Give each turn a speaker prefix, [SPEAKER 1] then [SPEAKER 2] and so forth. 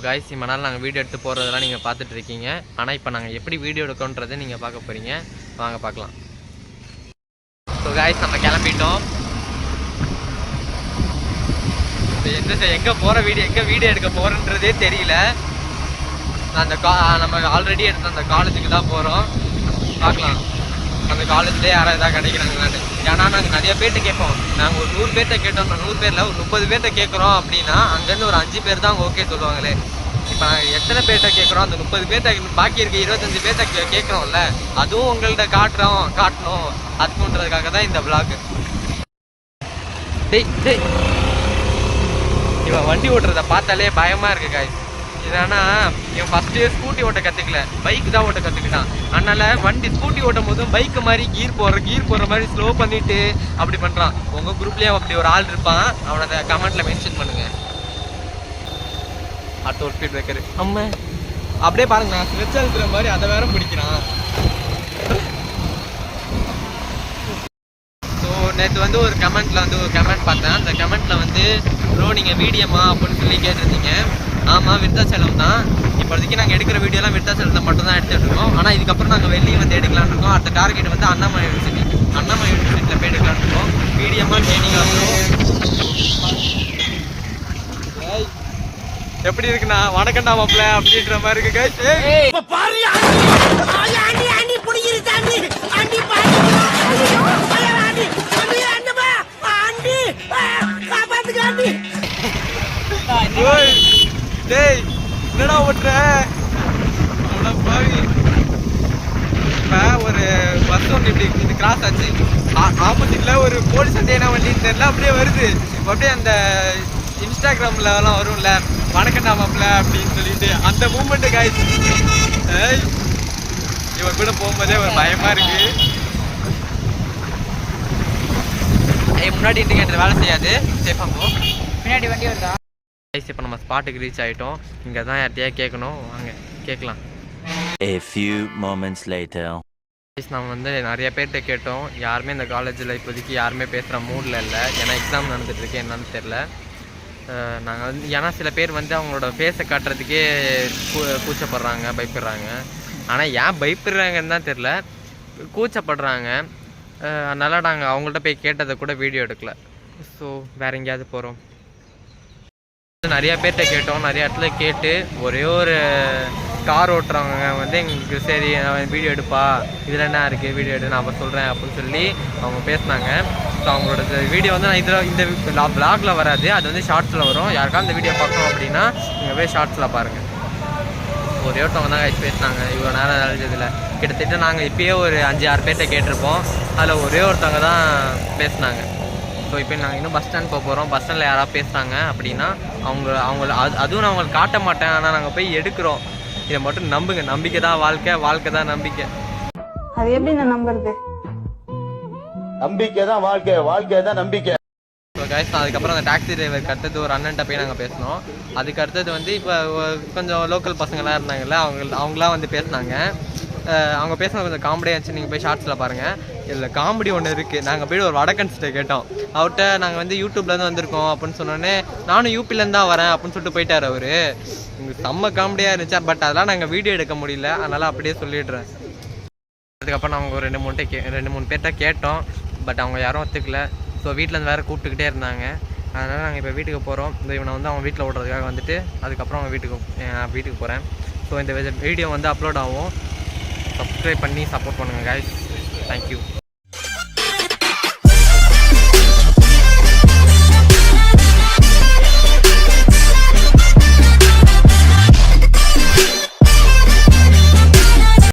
[SPEAKER 1] Guys இவ்வளோ நாள் நாங்கள் வீடியோ எடுத்து போகிறதெல்லாம் நீங்கள் பார்த்துட்டு இருக்கீங்க. ஆனால் இப்போ நாங்கள் எப்படி வீடியோ எடுக்கணுன்றதை நீங்கள் பார்க்க போகிறீங்க. வாங்க பார்க்கலாம். ஸோ காய்ஸ் நம்ம கிளம்பிட்டோம். எங்கே போகிற எங்கே வீடியோ எடுக்க போகிறோன்றதே தெரியல. அந்த நம்ம ஆல்ரெடி எடுத்த அந்த காலேஜுக்கு தான் போகிறோம். பார்க்கலாம் அந்த காலேஜ்லேயே யாராவது எதாவது கிடைக்கிறாங்களான்னு. ஏன்னா நாங்கள் நிறைய பேர்கிட்ட கேட்போம். நாங்கள் ஒரு 100 பேர்கிட்ட கேட்டோம். 100 பேரில் ஒரு 30 பேர்கிட்ட கேட்குறோம் அப்படின்னா அங்கேருந்து ஒரு 5 பேர் தான் ஓகே சொல்லுவாங்களே. இப்போ நாங்கள் எத்தனை பேர்கிட்ட கேட்குறோம், அந்த 30 பேர்கிட்ட பாக்கி இருக்க 25 பேர்கிட்ட கேட்குறோம்ல, அதுவும் உங்கள்கிட்ட காட்டணும் அதுக்குன்றதுக்காக தான் இந்த விளாக். இவன் வண்டி ஓட்டுறதை பார்த்தாலே பயமாக இருக்குது காய்ஸ். என்னன்னா இவன் ஃபர்ஸ்ட் ஸ்கூட்டி ஓட்ட கற்றுக்கல, பைக் தான் ஓட்ட கற்றுக்கிட்டான். அதனால் ஸ்கூட்டி ஓட்டும் போதும் பைக்கு மாதிரி கீர் போடுற மாதிரி ஸ்லோ பண்ணிட்டு அப்படி பண்ணுறான். உங்கள் குரூப்லேயும் அப்படி ஒரு ஆள் இருப்பான். அவனை கமெண்ட்டில் மென்ஷன் பண்ணுங்க. அடுத்த ஒரு ஸ்பீட் பிரேக்கரு நம்ம அப்படியே பாருங்க, நான் ஸ்விட்ச் அழுத்துற மாதிரி அதை வேற பிடிக்கிறான். ஸோ நேற்று ஒரு கமெண்ட் பார்த்தேன். அந்த கமெண்ட்டில் ப்ரோ நீங்கள் மீடியமா அப்படின்னு சொல்லி கேட்டிருந்தீங்க. ஆமாம், விருத்தாச்சலம் தான். இப்போதைக்கு நாங்கள் எடுக்கிற வீடியோலாம் விருத்தாச்சலத்தை மட்டும் தான் எடுத்துகிட்டு இருக்கோம். ஆனால் இதுக்கப்புறம் நாங்கள் வெளியே எடுக்கலான்னு இருக்கோம். அடுத்த டார்கெட் அண்ணாமலை யூனிவர்சிட்டியில் போய் எடுக்கலான்னு இருக்கோம். மீடியமாக ட்ரைனிங் ஆகும். எப்படி இருக்குண்ணா, வணக்கண்டா மாப்பிள்ள அப்படின்ற மாதிரி இருக்கு. டேய் என்னடா ஓட்டுற பாவி. இப்போ ஒரு பஸ் ஒன்று இப்படி இது கிராஸ் ஆச்சு. ஆப்போசிட்டில் ஒரு போலீஸ் வண்டினா வண்டின்னு தெரியல, அப்படியே வருது. அப்படியே அந்த இன்ஸ்டாகிராம்லலாம் வரும்ல, வணக்கண்டா மாப்பிள்ள அப்படின்னு சொல்லிட்டு அந்த மூமெண்ட்டு காய்ச்சி. இவன் கூட போகும்போதே ஒரு பயமா இருக்கு. முன்னாடி இண்டிகேட்டர் வேலை செய்யாது, சேஃபாக போ. பின்னாடி வண்டி வருதா? இப்போ நம்ம ஸ்பாட்டுக்கு ரீச் ஆகிட்டோம். இங்கே தான் யார்ட்டையா கேட்கணும், வாங்க கேட்கலாம்.
[SPEAKER 2] A few moments later.
[SPEAKER 1] நம்ம நிறைய பேர்கிட்ட கேட்டோம். யாருமே இந்த காலேஜில் இப்போதைக்கு யாருமே பேசுகிற மூடில் இல்லை. ஏன்னா எக்ஸாம் நடந்துகிட்ருக்கு, என்னன்னு தெரில. நாங்கள் ஏன்னா சில பேர் அவங்களோட ஃபேஸை காட்டுறதுக்கே கூச்சப்படுறாங்க, பயப்படுறாங்க. ஆனால் ஏன் பயப்படுறாங்கன்னு தான் தெரில, கூச்சப்படுறாங்க. அதனால் நாங்கள் அவங்கள்ட்ட போய் கேட்டதை கூட வீடியோ எடுக்கல. ஸோ வேறு எங்கேயாவது போகிறோம். நிறைய பேர்கிட்ட கேட்டோம், நிறைய இடத்துல கேட்டு ஒரே ஒரு கார் ஓட்டுறவங்க எங்களுக்கு சரி வீடியோ எடுப்பா, இதில் என்ன இருக்குது வீடியோ எடு, நான் அப்போ சொல்கிறேன் அப்படின்னு சொல்லி அவங்க பேசினாங்க. ஸோ அவங்களோட வீடியோ நான் இந்த வ்ளாகில் வராது, அது ஷார்ட்ஸில் வரும். யாருக்காவது இந்த வீடியோ பார்க்கணும் அப்படின்னா நீங்கள் போய் ஷார்ட்ஸில் பாருங்கள். ஒரே ஒருத்தவங்க தான் பேசினாங்க இவ்வளோ நேரம் நினைச்சதில்ல. கிட்டத்தட்ட நாங்கள் இப்போயே ஒரு 5-6 பேர்கிட்ட கேட்டிருப்போம். அதில் ஒரே ஒருத்தவங்க தான் பேசினாங்க. ஸோ இப்போ நாங்கள் இன்னும் பஸ் ஸ்டாண்ட் போகிறோம். பஸ் ஸ்டாண்டில் யாராவது பேசுகிறாங்க அப்படின்னா அதுவும் நான் அவங்களுக்கு காட்ட மாட்டேன். ஆனால் நாங்கள் போய் எடுக்கிறோம். இதை மட்டும் நம்புங்க. நம்பிக்கை தான் வாழ்க்கை, வாழ்க்கை தான் நம்பிக்கை.
[SPEAKER 3] அது எப்படி நான் நம்புறது?
[SPEAKER 4] நம்பிக்கை தான் வாழ்க்கை, வாழ்க்கை தான் நம்பிக்கை.
[SPEAKER 1] ஸோ கைஸ், அதுக்கப்புறம் அந்த டாக்ஸி டிரைவருக்கு அடுத்தது ஒரு அண்ணன்ட்ட போய் நாங்கள் பேசினோம். அதுக்கு அடுத்தது இப்போ கொஞ்சம் லோக்கல் பசங்களாம் இருந்தாங்கல்ல, அவங்களாம் பேசினாங்க. அவங்க பேசுனது கொஞ்சம் காமெடியாக இருந்துச்சு. நீங்கள் போய் ஷார்ட்ஸில் பாருங்கள். இதில் காமெடி ஒன்று இருக்குது. நாங்கள் போய்ட்டு ஒரு வடக்கன்ஸ்ட்டை கேட்டோம். அவர்கிட்ட நாங்கள் யூடியூப்லேருந்து வந்திருக்கோம் அப்படின்னு சொன்னோன்னே, நானும் யூபிலேருந்து தான் வரேன் அப்படின்னு சொல்லிட்டு போயிட்டார் அவர். எங்களுக்கு செம்ம காமெடியாக இருந்துச்சா. பட் அதெல்லாம் நாங்கள் வீடியோ எடுக்க முடியல, அதனால் அப்படியே சொல்லிடுறேன். அதுக்கப்புறம் நாங்கள் ஒரு 2-3 பேர்கிட்ட கேட்டோம். பட் அவங்க யாரும் ஒத்துக்கல. ஸோ வீட்டிலேருந்து வேறு கூப்பிட்டுக்கிட்டே இருந்தாங்க. அதனால் நாங்கள் இப்போ வீட்டுக்கு போகிறோம். இவனை அவங்க வீட்டில் ஓடுறதுக்காக அதுக்கப்புறம் அவங்க வீட்டுக்கு போகிறேன். ஸோ இந்த வீடியோ அப்லோட் ஆகும். சப்ஸ்கிரைப் பண்ணி சப்போர்ட் பண்ணுங்கள் guys. Thank you.